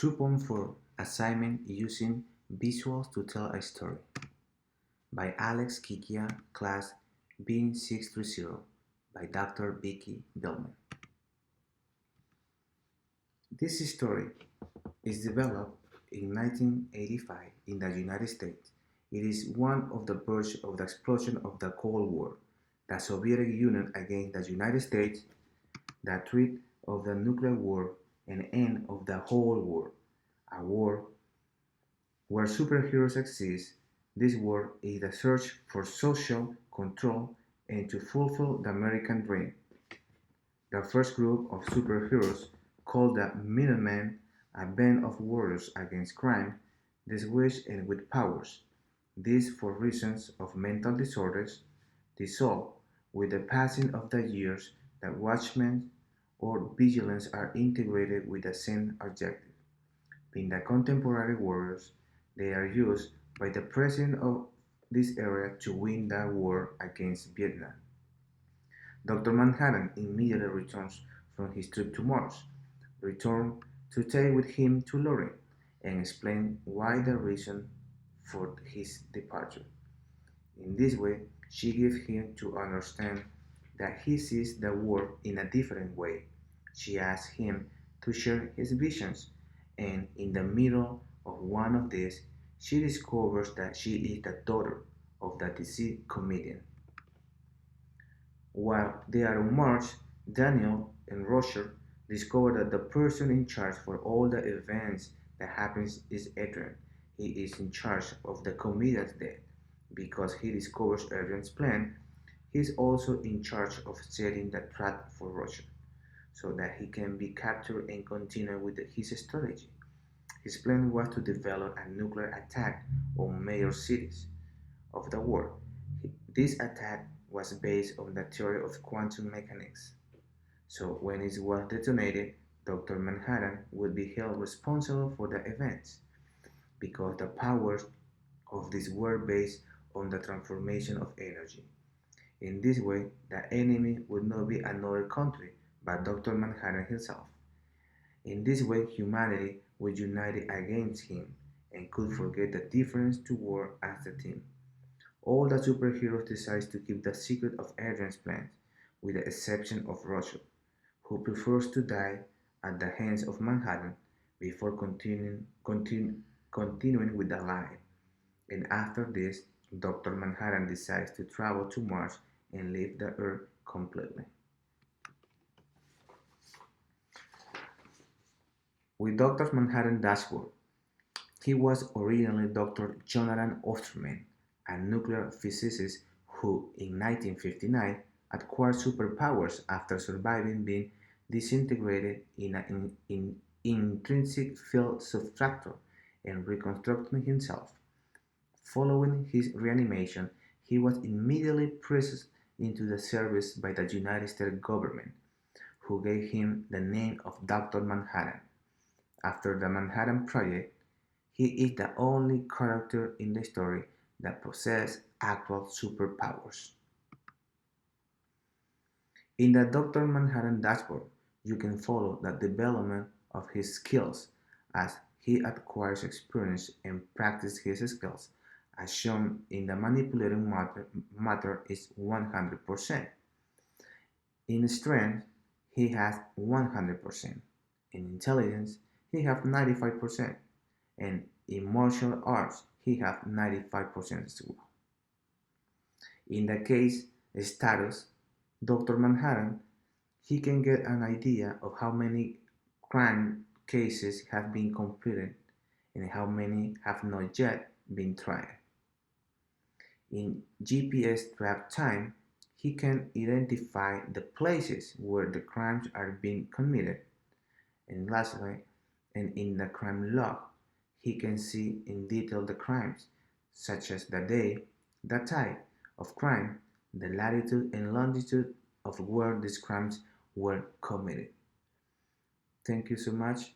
2.4 Assignment Using Visuals to Tell a Story by Alex Kikia, Class B630 by Dr. Vicky Billman. This story is developed in 1985 in the United States. It is one of the verge of the explosion of the Cold War, the Soviet Union against the United States, the threat of the nuclear war, and end of the whole war. A war where superheroes exist. This war is the search for social control and to fulfill the American dream. The first group of superheroes, called the Minutemen, a band of warriors against crime, disguised and with powers. This for reasons of mental disorders, dissolved with the passing of the years. The watchmen or vigilance are integrated with the same objective. Being the contemporary warriors, they are used by the president of this era to win the war against Vietnam. Dr. Manhattan immediately returns from his trip to Mars, returns to take with him to Lauren, and explain why the reason for his departure. In this way, she gives him to understand that he sees the world in a different way. She asks him to share his visions, and in the middle of one of these, she discovers that she is the daughter of the deceased comedian. While they are on Mars, Daniel and Roger discover that the person in charge for all the events that happens is Adrian. He is in charge of the comedian's death. Because he discovers Adrian's plan, he is also in charge of setting the trap for Roger, so that he can be captured and continue with his strategy. His plan was to develop a nuclear attack on major cities of the world. This attack was based on the theory of quantum mechanics. So when it was detonated, Dr. Manhattan would be held responsible for the events, because the powers of this were based on the transformation of energy. In this way, the enemy would not be another country, but Dr. Manhattan himself. In this way, humanity would unite against him and could forget the difference to work as a team. All the superheroes decide to keep the secret of Adrian's plans, with the exception of Roger, who prefers to die at the hands of Manhattan before continuing with the lie. And after this, Dr. Manhattan decides to travel to Mars and leave the Earth completely. With Dr. Manhattan dashboard, he was originally Dr. Jonathan Osterman, a nuclear physicist who, in 1959, acquired superpowers after surviving being disintegrated in an intrinsic field subtractor and reconstructing himself. Following his reanimation, he was immediately pressed into the service by the United States government, who gave him the name of Dr. Manhattan. After the Manhattan Project, he is the only character in the story that possesses actual superpowers. In the Dr. Manhattan dashboard, you can follow the development of his skills as he acquires experience and practices his skills, as shown in the manipulating matter is 100%. In strength, he has 100%. In intelligence, he has 95%. And in martial arts, he has 95% as well. In the case status, Dr. Manhattan, he can get an idea of how many crime cases have been completed and how many have not yet been tried. In GPS track time, he can identify the places where the crimes are being committed. And lastly, and in the crime log, he can see in detail the crimes, such as the day, the type of crime, the latitude and longitude of where these crimes were committed. Thank you so much.